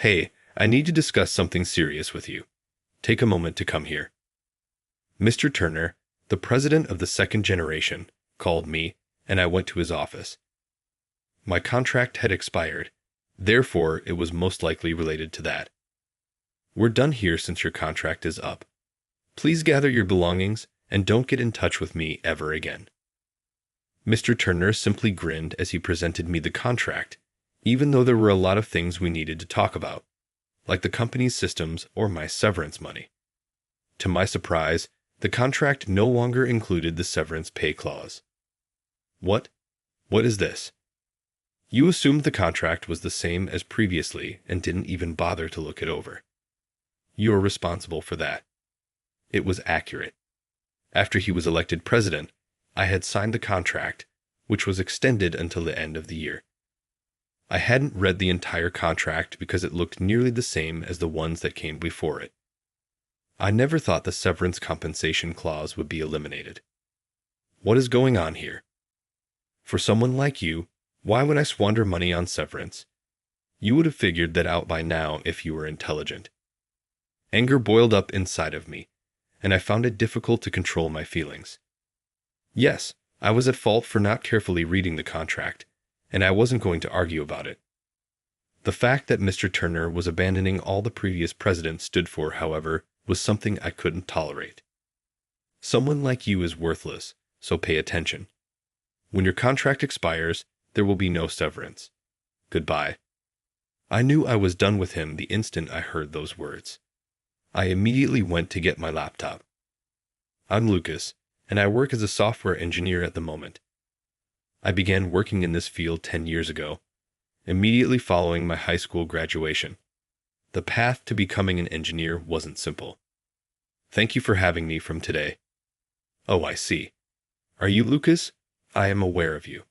Hey, I need to discuss something serious with you. Take a moment to come here. Mr. Turner, the president of the second generation, called me, and I went to his office. My contract had expired, therefore it was most likely related to that. We're done here since your contract is up. Please gather your belongings and don't get in touch with me ever again. Mr. Turner simply grinned as he presented me the contract, even though there were a lot of things we needed to talk about, like the company's systems or my severance money. To my surprise, the contract no longer included the severance pay clause. What? What is this? You assumed the contract was the same as previously and didn't even bother to look it over. You're responsible for that. It was accurate. After he was elected president, I had signed the contract, which was extended until the end of the year. I hadn't read the entire contract because it looked nearly the same as the ones that came before it. I never thought the severance compensation clause would be eliminated. What is going on here? For someone like you, why would I squander money on severance? You would have figured that out by now if you were intelligent. Anger boiled up inside of me, and I found it difficult to control my feelings. Yes, I was at fault for not carefully reading the contract, and I wasn't going to argue about it. The fact that Mr. Turner was abandoning all the previous presidents stood for, however, was something I couldn't tolerate. Someone like you is worthless, so pay attention. When your contract expires, there will be no severance. Goodbye. I knew I was done with him the instant I heard those words. I immediately went to get my laptop. I'm Lucas, and I work as a software engineer at the moment. I began working in this field 10 years ago, immediately following my high school graduation. The path to becoming an engineer wasn't simple. Thank you for having me from today. Oh, I see. Are you Lucas? I am aware of you.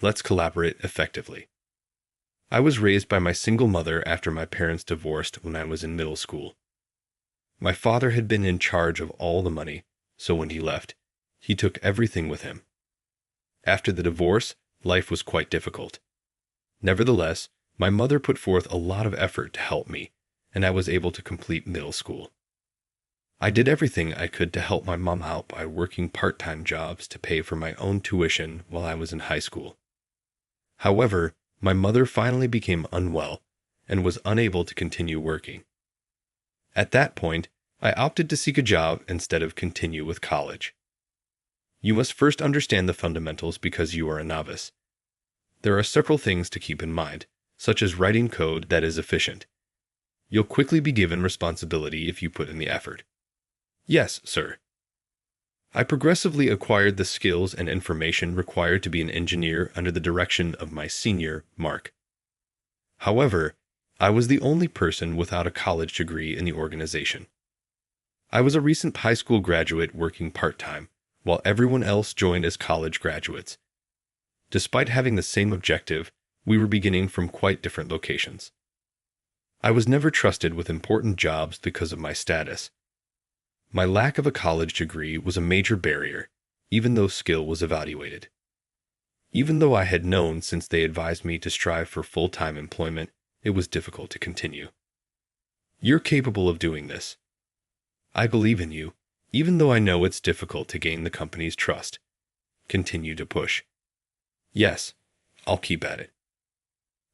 Let's collaborate effectively. I was raised by my single mother after my parents divorced when I was in middle school. My father had been in charge of all the money, so when he left, he took everything with him. After the divorce, life was quite difficult. Nevertheless, my mother put forth a lot of effort to help me, and I was able to complete middle school. I did everything I could to help my mom out by working part-time jobs to pay for my own tuition while I was in high school. However, my mother finally became unwell and was unable to continue working. At that point, I opted to seek a job instead of continue with college. You must first understand the fundamentals because you are a novice. There are several things to keep in mind, such as writing code that is efficient. You'll quickly be given responsibility if you put in the effort. Yes, sir. I progressively acquired the skills and information required to be an engineer under the direction of my senior, Mark. However, I was the only person without a college degree in the organization. I was a recent high school graduate working part-time, while everyone else joined as college graduates. Despite having the same objective, we were beginning from quite different locations. I was never trusted with important jobs because of my status. My lack of a college degree was a major barrier, even though skill was evaluated. Even though I had known since they advised me to strive for full-time employment, it was difficult to continue. You're capable of doing this. I believe in you, even though I know it's difficult to gain the company's trust. Continue to push. Yes, I'll keep at it.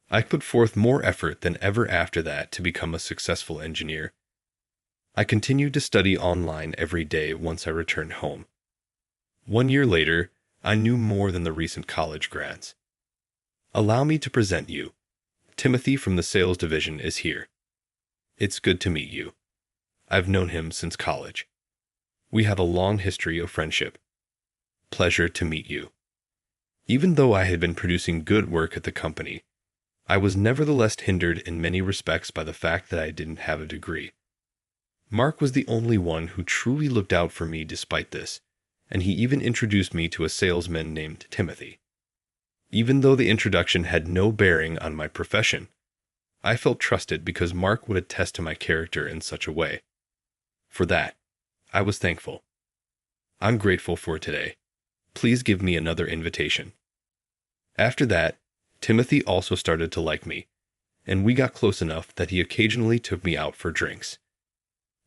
I put forth more effort than ever after that to become a successful engineer. I continued to study online every day once I returned home. 1 year later, I knew more than the recent college grads. Allow me to present you. Timothy from the sales division is here. It's good to meet you. I've known him since college. We have a long history of friendship. Pleasure to meet you. Even though I had been producing good work at the company, I was nevertheless hindered in many respects by the fact that I didn't have a degree. Mark was the only one who truly looked out for me despite this, and he even introduced me to a salesman named Timothy. Even though the introduction had no bearing on my profession, I felt trusted because Mark would attest to my character in such a way. For that, I was thankful. I'm grateful for today. Please give me another invitation. After that, Timothy also started to like me, and we got close enough that he occasionally took me out for drinks.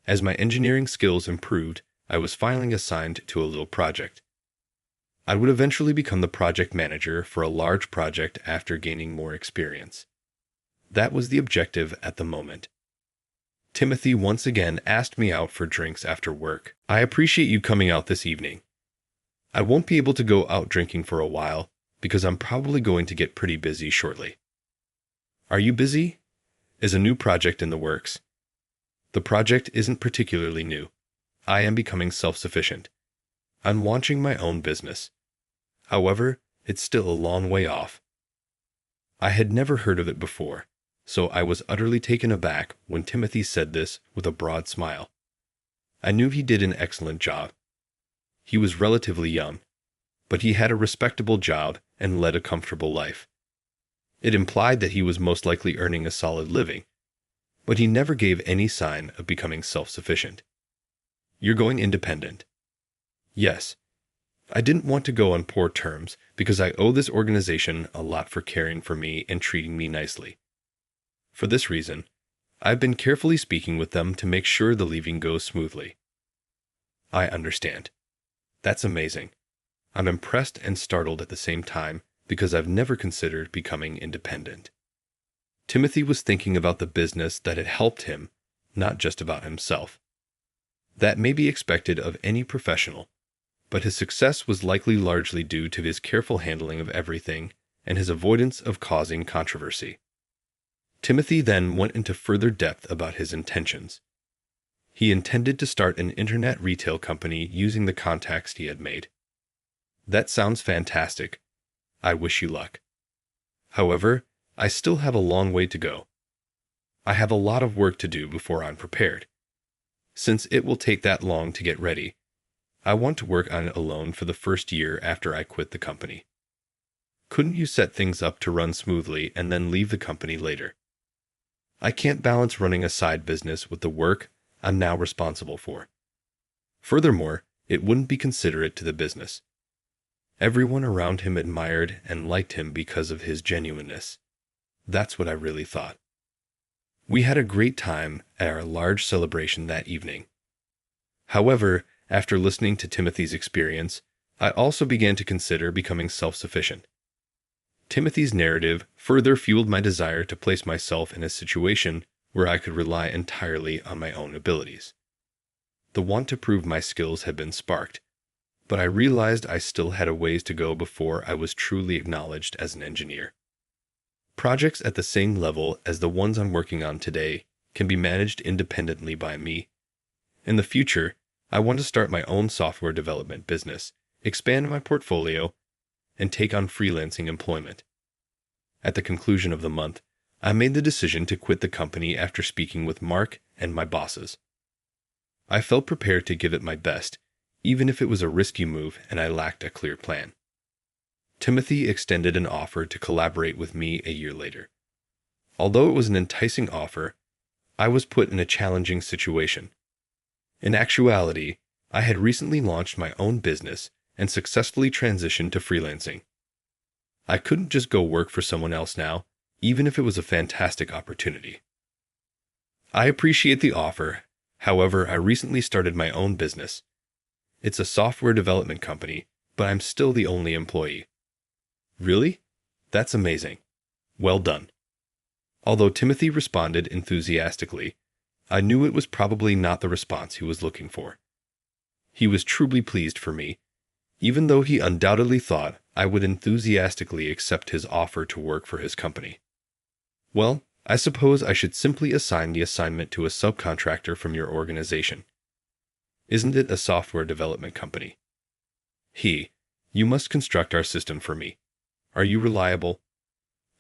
As my engineering skills improved, I was finally assigned to a little project. I would eventually become the project manager for a large project after gaining more experience. That was the objective at the moment. Timothy once again asked me out for drinks after work. I appreciate you coming out this evening. I won't be able to go out drinking for a while because I'm probably going to get pretty busy shortly. Are you busy? Is a new project in the works? The project isn't particularly new. I am becoming self-sufficient. I'm launching my own business. However, it's still a long way off. I had never heard of it before, so I was utterly taken aback when Timothy said this with a broad smile. I knew he did an excellent job. He was relatively young, but he had a respectable job and led a comfortable life. It implied that he was most likely earning a solid living, but he never gave any sign of becoming self-sufficient. You're going independent. Yes. I didn't want to go on poor terms because I owe this organization a lot for caring for me and treating me nicely. For this reason, I've been carefully speaking with them to make sure the leaving goes smoothly. I understand. That's amazing. I'm impressed and startled at the same time because I've never considered becoming independent. Timothy was thinking about the business that had helped him, not just about himself. That may be expected of any professional, but his success was likely largely due to his careful handling of everything and his avoidance of causing controversy. Timothy then went into further depth about his intentions. He intended to start an internet retail company using the contacts he had made. That sounds fantastic. I wish you luck. However, I still have a long way to go. I have a lot of work to do before I'm prepared. Since it will take that long to get ready, I want to work on it alone for the first year after I quit the company. Couldn't you set things up to run smoothly and then leave the company later? I can't balance running a side business with the work I'm now responsible for. Furthermore, it wouldn't be considerate to the business. Everyone around him admired and liked him because of his genuineness. That's what I really thought. We had a great time at our large celebration that evening. However, after listening to Timothy's experience, I also began to consider becoming self-sufficient. Timothy's narrative further fueled my desire to place myself in a situation where I could rely entirely on my own abilities. The want to prove my skills had been sparked, but I realized I still had a ways to go before I was truly acknowledged as an engineer. Projects at the same level as the ones I'm working on today can be managed independently by me. In the future, I want to start my own software development business, expand my portfolio, and take on freelancing employment. At the conclusion of the month, I made the decision to quit the company after speaking with Mark and my bosses. I felt prepared to give it my best, even if it was a risky move and I lacked a clear plan. Timothy extended an offer to collaborate with me a year later. Although it was an enticing offer, I was put in a challenging situation. In actuality, I had recently launched my own business and successfully transitioned to freelancing. I couldn't just go work for someone else now, even if it was a fantastic opportunity. I appreciate the offer. However, I recently started my own business. It's a software development company, but I'm still the only employee. Really? That's amazing. Well done. Although Timothy responded enthusiastically, I knew it was probably not the response he was looking for. He was truly pleased for me, even though he undoubtedly thought I would enthusiastically accept his offer to work for his company. Well, I suppose I should simply assign the assignment to a subcontractor from your organization. Isn't it a software development company? You must construct our system for me. Are you reliable?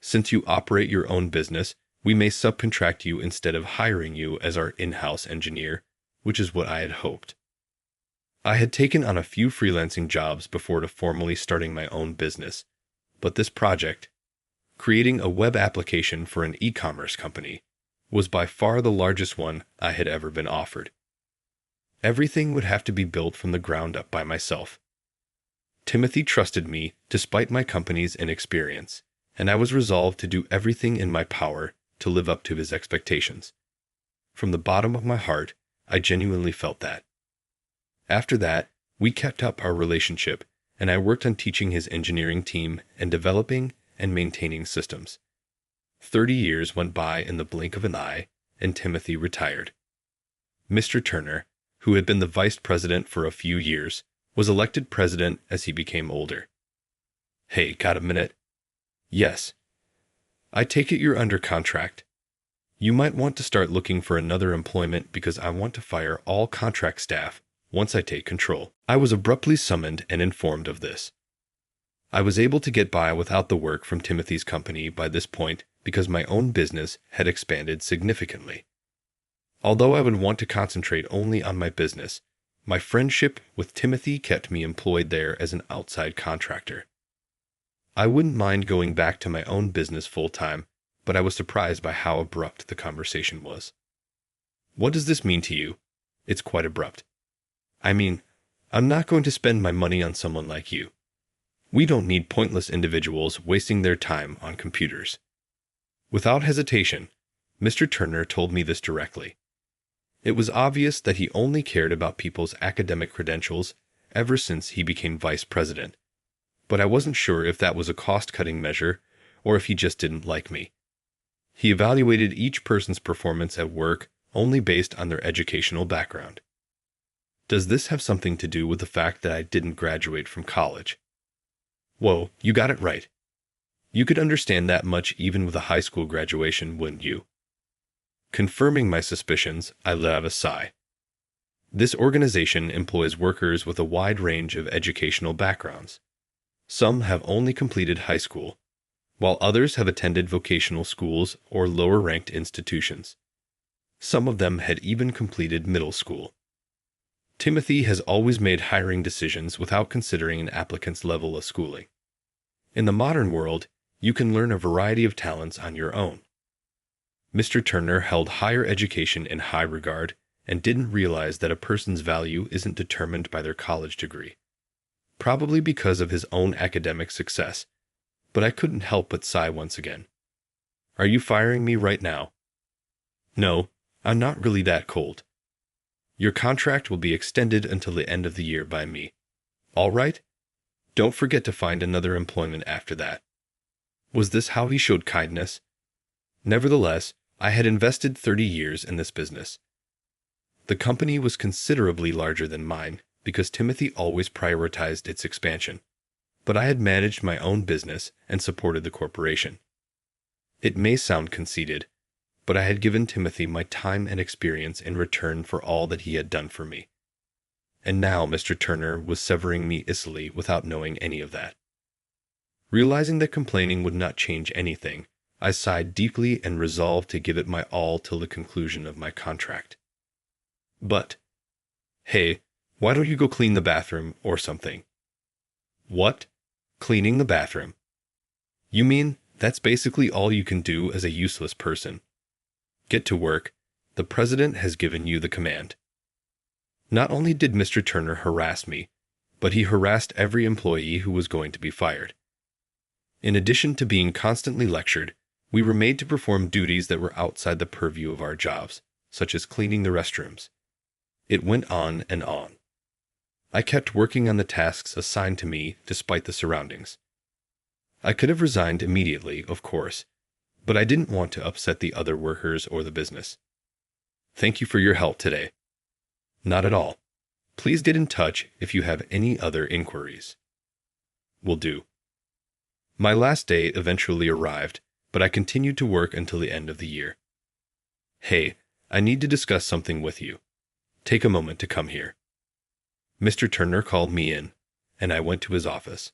Since you operate your own business, we may subcontract you instead of hiring you as our in-house engineer, which is what I had hoped. I had taken on a few freelancing jobs before formally starting my own business, but this project, creating a web application for an e-commerce company, was by far the largest one I had ever been offered. Everything would have to be built from the ground up by myself. Timothy trusted me despite my company's inexperience, and I was resolved to do everything in my power to live up to his expectations. From the bottom of my heart, I genuinely felt that. After that, we kept up our relationship, and I worked on teaching his engineering team and developing and maintaining systems. 30 years went by in the blink of an eye, and Timothy retired. Mr. Turner, who had been the vice president for a few years, was elected president as he became older. Hey, got a minute? Yes. I take it you're under contract. You might want to start looking for another employment because I want to fire all contract staff once I take control. I was abruptly summoned and informed of this. I was able to get by without the work from Timothy's company by this point because my own business had expanded significantly. Although I would want to concentrate only on my business, my friendship with Timothy kept me employed there as an outside contractor. I wouldn't mind going back to my own business full-time, but I was surprised by how abrupt the conversation was. What does this mean to you? It's quite abrupt. I mean, I'm not going to spend my money on someone like you. We don't need pointless individuals wasting their time on computers. Without hesitation, Mr. Turner told me this directly. It was obvious that he only cared about people's academic credentials ever since he became vice president, but I wasn't sure if that was a cost-cutting measure or if he just didn't like me. He evaluated each person's performance at work only based on their educational background. Does this have something to do with the fact that I didn't graduate from college? Whoa, you got it right. You could understand that much even with a high school graduation, wouldn't you? Confirming my suspicions, I let out a sigh. This organization employs workers with a wide range of educational backgrounds. Some have only completed high school, while others have attended vocational schools or lower-ranked institutions. Some of them had even completed middle school. Timothy has always made hiring decisions without considering an applicant's level of schooling. In the modern world, you can learn a variety of talents on your own. Mr. Turner held higher education in high regard and didn't realize that a person's value isn't determined by their college degree. Probably because of his own academic success, but I couldn't help but sigh once again. Are you firing me right now? No, I'm not really that cold. Your contract will be extended until the end of the year by me. All right? Don't forget to find another employment after that. Was this how he showed kindness? Nevertheless, I had invested 30 years in this business. The company was considerably larger than mine because Timothy always prioritized its expansion, but I had managed my own business and supported the corporation. It may sound conceited, but I had given Timothy my time and experience in return for all that he had done for me. And now Mr. Turner was severing me easily without knowing any of that. Realizing that complaining would not change anything, I sighed deeply and resolved to give it my all till the conclusion of my contract. But, hey, why don't you go clean the bathroom or something? What? Cleaning the bathroom? You mean that's basically all you can do as a useless person? Get to work. The president has given you the command. Not only did Mr. Turner harass me, but he harassed every employee who was going to be fired. In addition to being constantly lectured, we were made to perform duties that were outside the purview of our jobs, such as cleaning the restrooms. It went on and on. I kept working on the tasks assigned to me despite the surroundings. I could have resigned immediately, of course, but I didn't want to upset the other workers or the business. Thank you for your help today. Not at all. Please get in touch if you have any other inquiries. Will do. My last day eventually arrived, but I continued to work until the end of the year. Hey, I need to discuss something with you. Take a moment to come here. Mr. Turner called me in, and I went to his office.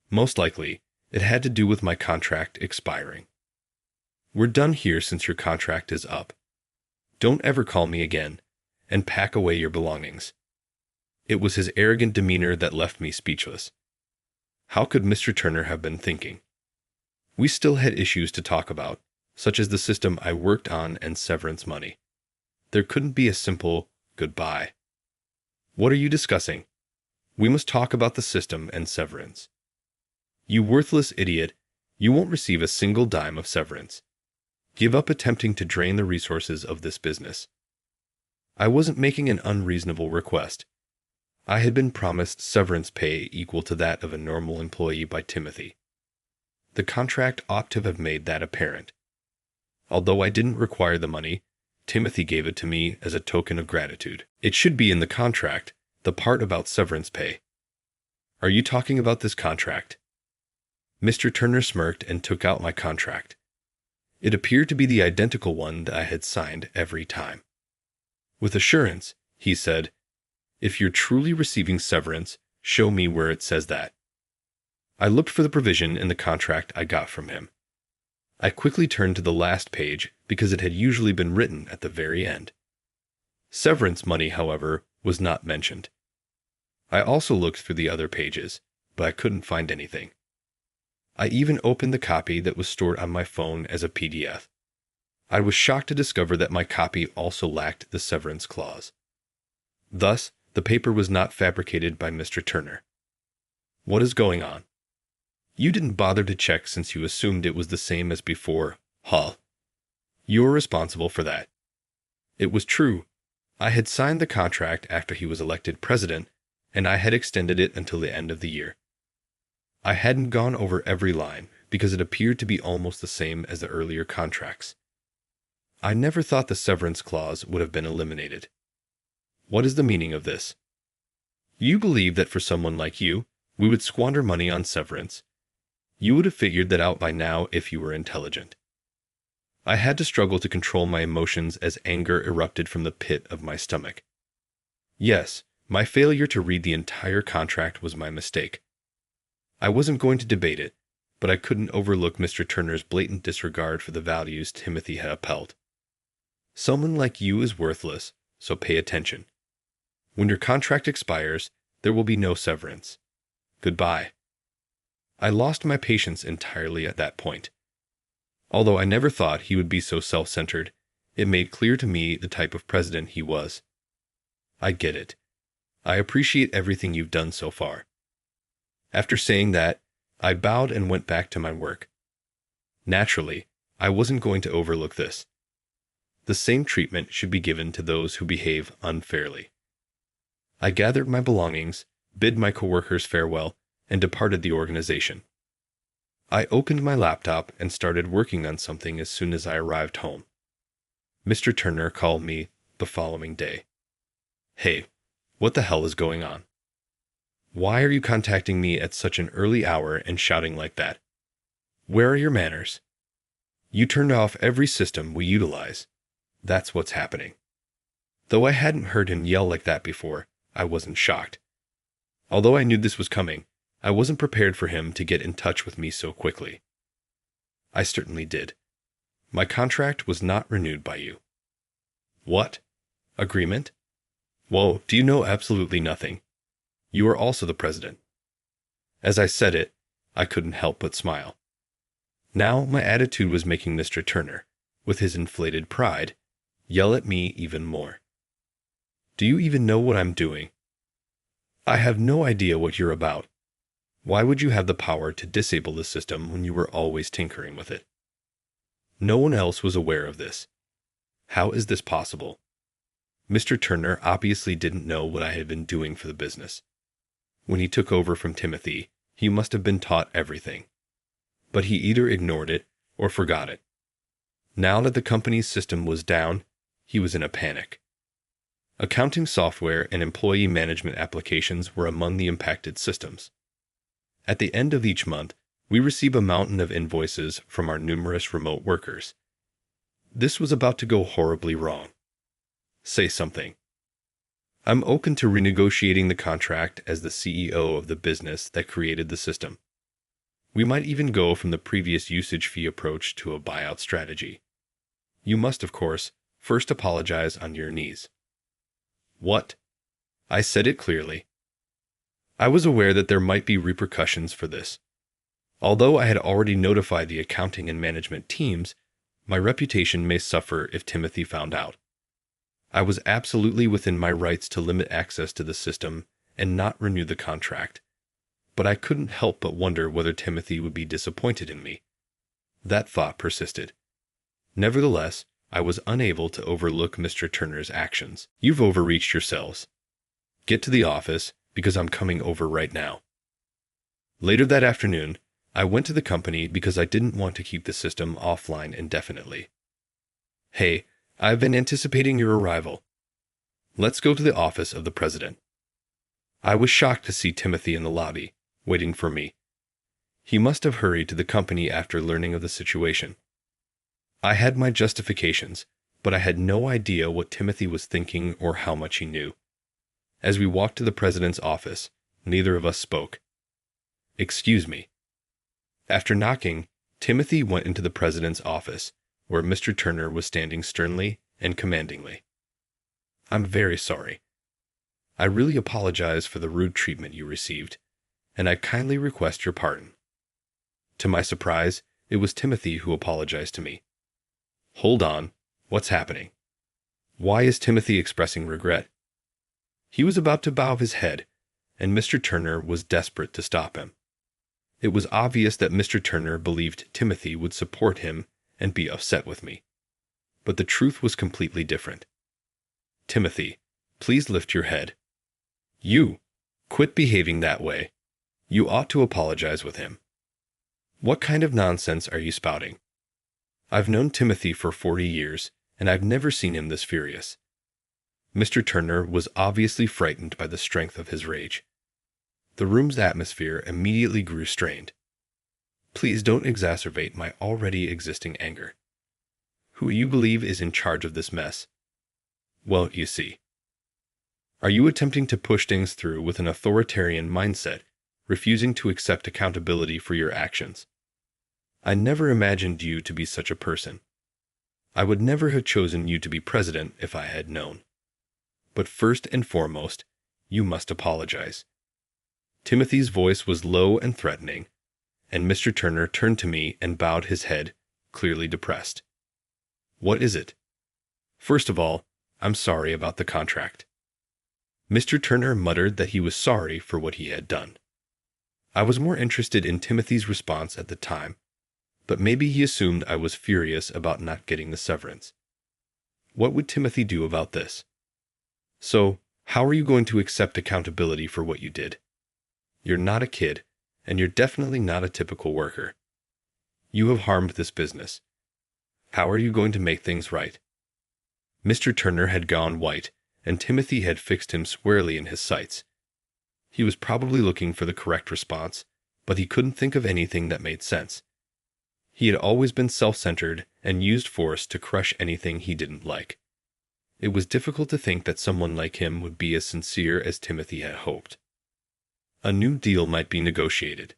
Most likely, it had to do with my contract expiring. We're done here since your contract is up. Don't ever call me again, and pack away your belongings. It was his arrogant demeanor that left me speechless. How could Mr. Turner have been thinking? We still had issues to talk about, such as the system I worked on and severance money. There couldn't be a simple goodbye. What are you discussing? We must talk about the system and severance. You worthless idiot, you won't receive a single dime of severance. Give up attempting to drain the resources of this business. I wasn't making an unreasonable request. I had been promised severance pay equal to that of a normal employee by Timothy. The contract ought to have made that apparent. Although I didn't require the money, Timothy gave it to me as a token of gratitude. It should be in the contract, the part about severance pay. Are you talking about this contract? Mr. Turner smirked and took out my contract. It appeared to be the identical one that I had signed every time. With assurance, he said, "If you're truly receiving severance, show me where it says that." I looked for the provision in the contract I got from him. I quickly turned to the last page because it had usually been written at the very end. Severance money, however, was not mentioned. I also looked through the other pages, but I couldn't find anything. I even opened the copy that was stored on my phone as a PDF. I was shocked to discover that my copy also lacked the severance clause. Thus, the paper was not fabricated by Mr. Turner. What is going on? You didn't bother to check since you assumed it was the same as before, huh? You were responsible for that. It was true. I had signed the contract after he was elected president, and I had extended it until the end of the year. I hadn't gone over every line because it appeared to be almost the same as the earlier contracts. I never thought the severance clause would have been eliminated. What is the meaning of this? You believe that for someone like you, we would squander money on severance. You would have figured that out by now if you were intelligent. I had to struggle to control my emotions as anger erupted from the pit of my stomach. Yes, my failure to read the entire contract was my mistake. I wasn't going to debate it, but I couldn't overlook Mr. Turner's blatant disregard for the values Timothy had upheld. Someone like you is worthless, so pay attention. When your contract expires, there will be no severance. Goodbye. I lost my patience entirely at that point. Although I never thought he would be so self-centered, it made clear to me the type of president he was. I get it. I appreciate everything you've done so far. After saying that, I bowed and went back to my work. Naturally, I wasn't going to overlook this. The same treatment should be given to those who behave unfairly. I gathered my belongings, bid my coworkers farewell, and departed the organization. I opened my laptop and started working on something as soon as I arrived home. Mr. Turner called me the following day. "Hey, what the hell is going on? Why are you contacting me at such an early hour and shouting like that? Where are your manners? You turned off every system we utilize. That's what's happening." Though I hadn't heard him yell like that before, I wasn't shocked. Although I knew this was coming, I wasn't prepared for him to get in touch with me so quickly. I certainly did. My contract was not renewed by you. What? Agreement? Whoa, do you know absolutely nothing? You are also the president. As I said it, I couldn't help but smile. Now my attitude was making Mr. Turner, with his inflated pride, yell at me even more. Do you even know what I'm doing? I have no idea what you're about. Why would you have the power to disable the system when you were always tinkering with it? No one else was aware of this. How is this possible? Mr. Turner obviously didn't know what I had been doing for the business. When he took over from Timothy, he must have been taught everything. But he either ignored it or forgot it. Now that the company's system was down, he was in a panic. Accounting software and employee management applications were among the impacted systems. At the end of each month, we receive a mountain of invoices from our numerous remote workers. This was about to go horribly wrong. Say something. I'm open to renegotiating the contract as the CEO of the business that created the system. We might even go from the previous usage fee approach to a buyout strategy. You must, of course, first apologize on your knees. What? I said it clearly. I was aware that there might be repercussions for this. Although I had already notified the accounting and management teams, my reputation may suffer if Timothy found out. I was absolutely within my rights to limit access to the system and not renew the contract, but I couldn't help but wonder whether Timothy would be disappointed in me. That thought persisted. Nevertheless, I was unable to overlook Mr. Turner's actions. You've overreached yourselves. Get to the office, because I'm coming over right now. Later that afternoon, I went to the company because I didn't want to keep the system offline indefinitely. Hey, I've been anticipating your arrival. Let's go to the office of the president. I was shocked to see Timothy in the lobby, waiting for me. He must have hurried to the company after learning of the situation. I had my justifications, but I had no idea what Timothy was thinking or how much he knew. As we walked to the president's office, neither of us spoke. Excuse me. After knocking, Timothy went into the president's office, where Mr. Turner was standing sternly and commandingly. I'm very sorry. I really apologize for the rude treatment you received, and I kindly request your pardon. To my surprise, it was Timothy who apologized to me. Hold on, what's happening? Why is Timothy expressing regret? He was about to bow his head, and Mr. Turner was desperate to stop him. It was obvious that Mr. Turner believed Timothy would support him and be upset with me. But the truth was completely different. Timothy, please lift your head. You, quit behaving that way. You ought to apologize with him. What kind of nonsense are you spouting? I've known Timothy for 40 years, and I've never seen him this furious. Mr. Turner was obviously frightened by the strength of his rage. The room's atmosphere immediately grew strained. Please don't exacerbate my already existing anger. Who you believe is in charge of this mess? Well, you see. Are you attempting to push things through with an authoritarian mindset, refusing to accept accountability for your actions? I never imagined you to be such a person. I would never have chosen you to be president if I had known. But first and foremost, you must apologize. Timothy's voice was low and threatening, and Mr. Turner turned to me and bowed his head, clearly depressed. What is it? First of all, I'm sorry about the contract. Mr. Turner muttered that he was sorry for what he had done. I was more interested in Timothy's response at the time, but maybe he assumed I was furious about not getting the severance. What would Timothy do about this? So, how are you going to accept accountability for what you did? You're not a kid, and you're definitely not a typical worker. You have harmed this business. How are you going to make things right? Mr. Turner had gone white, and Timothy had fixed him squarely in his sights. He was probably looking for the correct response, but he couldn't think of anything that made sense. He had always been self-centered and used force to crush anything he didn't like. It was difficult to think that someone like him would be as sincere as Timothy had hoped. A new deal might be negotiated.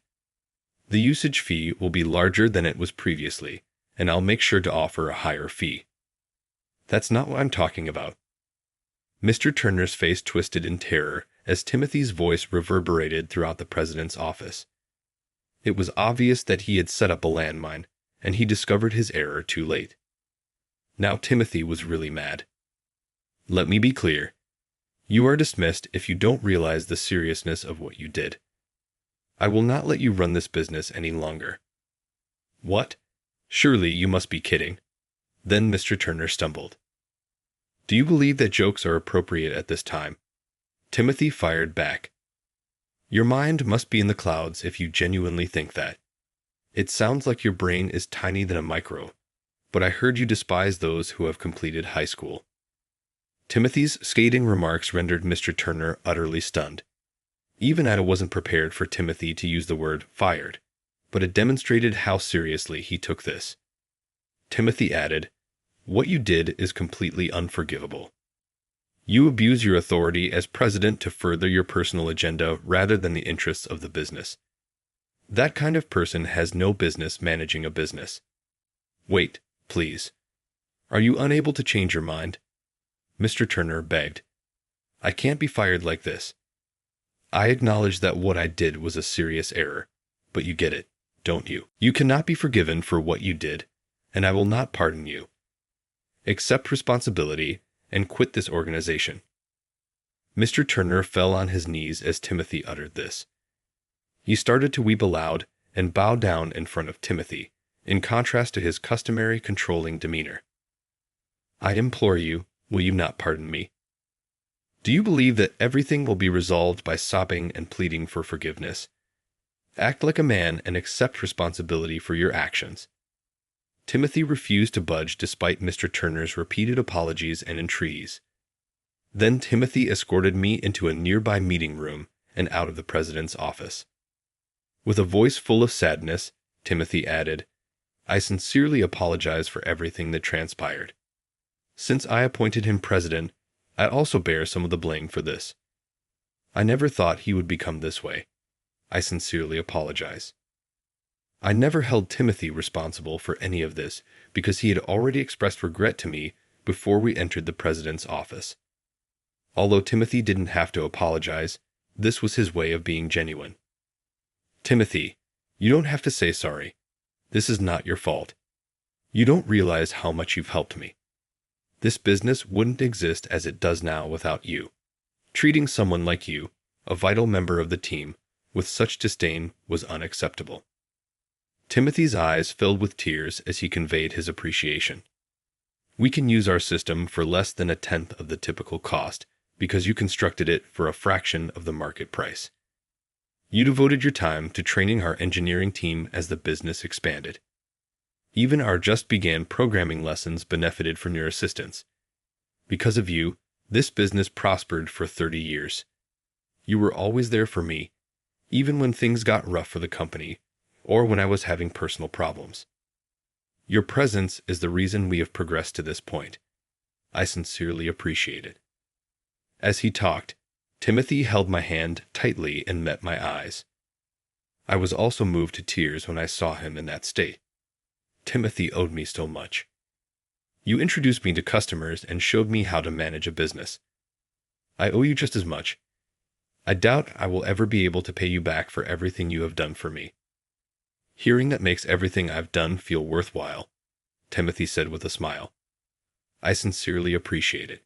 The usage fee will be larger than it was previously, and I'll make sure to offer a higher fee. That's not what I'm talking about. Mr. Turner's face twisted in terror as Timothy's voice reverberated throughout the president's office. It was obvious that he had set up a landmine, and he discovered his error too late. Now Timothy was really mad. Let me be clear. You are dismissed if you don't realize the seriousness of what you did. I will not let you run this business any longer. What? Surely you must be kidding. Then Mr. Turner stumbled. Do you believe that jokes are appropriate at this time? Timothy fired back. Your mind must be in the clouds if you genuinely think that. It sounds like your brain is tiny than a micro, but I heard you despise those who have completed high school. Timothy's scathing remarks rendered Mr. Turner utterly stunned. Even Ada wasn't prepared for Timothy to use the word fired, but it demonstrated how seriously he took this. Timothy added, What you did is completely unforgivable. You abuse your authority as president to further your personal agenda rather than the interests of the business. That kind of person has no business managing a business. Wait, please. Are you unable to change your mind? Mr. Turner begged. I can't be fired like this. I acknowledge that what I did was a serious error, but you get it, don't you? You cannot be forgiven for what you did, and I will not pardon you. Accept responsibility and quit this organization. Mr. Turner fell on his knees as Timothy uttered this. He started to weep aloud and bowed down in front of Timothy, in contrast to his customary controlling demeanor. "I implore you, will you not pardon me? Do you believe that everything will be resolved by sobbing and pleading for forgiveness? Act like a man and accept responsibility for your actions." Timothy refused to budge despite Mr. Turner's repeated apologies and entreaties. Then Timothy escorted me into a nearby meeting room and out of the president's office. With a voice full of sadness, Timothy added, "I sincerely apologize for everything that transpired. Since I appointed him president, I also bear some of the blame for this. I never thought he would become this way. I sincerely apologize." I never held Timothy responsible for any of this because he had already expressed regret to me before we entered the president's office. Although Timothy didn't have to apologize, this was his way of being genuine. "Timothy, you don't have to say sorry. This is not your fault. You don't realize how much you've helped me. This business wouldn't exist as it does now without you. Treating someone like you, a vital member of the team, with such disdain was unacceptable." Timothy's eyes filled with tears as he conveyed his appreciation. "We can use our system for less than a tenth of the typical cost because you constructed it for a fraction of the market price. You devoted your time to training our engineering team as the business expanded. Even our just began programming lessons benefited from your assistance. Because of you, this business prospered for 30 years. You were always there for me, even when things got rough for the company, or when I was having personal problems. Your presence is the reason we have progressed to this point. I sincerely appreciate it." As he talked, Timothy held my hand tightly and met my eyes. I was also moved to tears when I saw him in that state. Timothy owed me so much. You introduced me to customers and showed me how to manage a business. I owe you just as much. I doubt I will ever be able to pay you back for everything you have done for me. Hearing that makes everything I've done feel worthwhile, Timothy said with a smile. I sincerely appreciate it.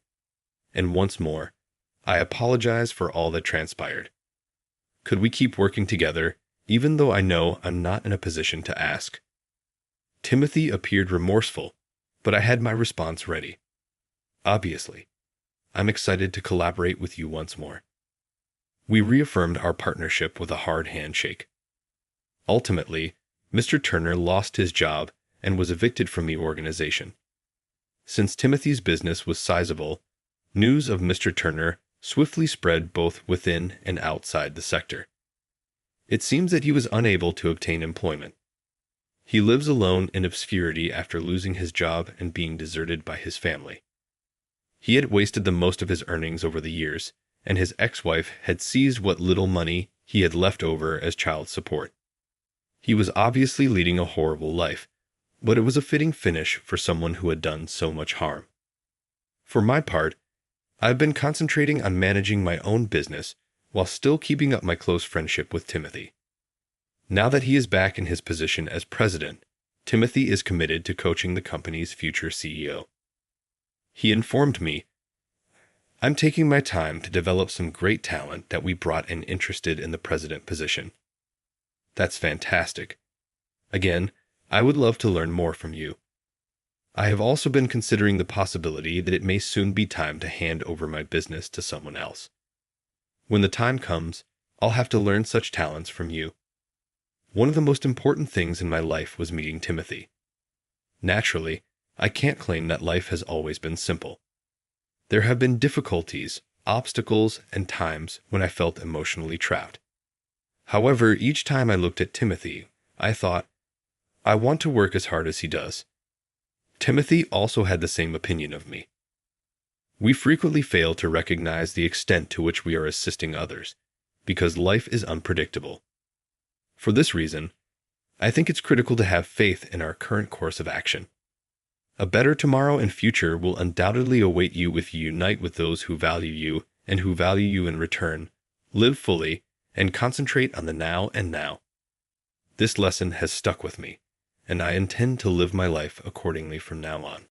And once more, I apologize for all that transpired. Could we keep working together, even though I know I'm not in a position to ask? Timothy appeared remorseful, but I had my response ready. Obviously, I'm excited to collaborate with you once more. We reaffirmed our partnership with a hard handshake. Ultimately, Mr. Turner lost his job and was evicted from the organization. Since Timothy's business was sizable, news of Mr. Turner swiftly spread both within and outside the sector. It seems that he was unable to obtain employment. He lives alone in obscurity after losing his job and being deserted by his family. He had wasted the most of his earnings over the years, and his ex-wife had seized what little money he had left over as child support. He was obviously leading a horrible life, but it was a fitting finish for someone who had done so much harm. For my part, I've been concentrating on managing my own business while still keeping up my close friendship with Timothy. Now that he is back in his position as president, Timothy is committed to coaching the company's future CEO. He informed me, "I'm taking my time to develop some great talent that we brought in interested in the president position." That's fantastic. Again, I would love to learn more from you. I have also been considering the possibility that it may soon be time to hand over my business to someone else. When the time comes, I'll have to learn such talents from you. One of the most important things in my life was meeting Timothy. Naturally, I can't claim that life has always been simple. There have been difficulties, obstacles, and times when I felt emotionally trapped. However, each time I looked at Timothy, I thought, I want to work as hard as he does. Timothy also had the same opinion of me. We frequently fail to recognize the extent to which we are assisting others, because life is unpredictable. For this reason, I think it's critical to have faith in our current course of action. A better tomorrow and future will undoubtedly await you if you unite with those who value you and who value you in return, live fully, and concentrate on the now and now. This lesson has stuck with me, and I intend to live my life accordingly from now on.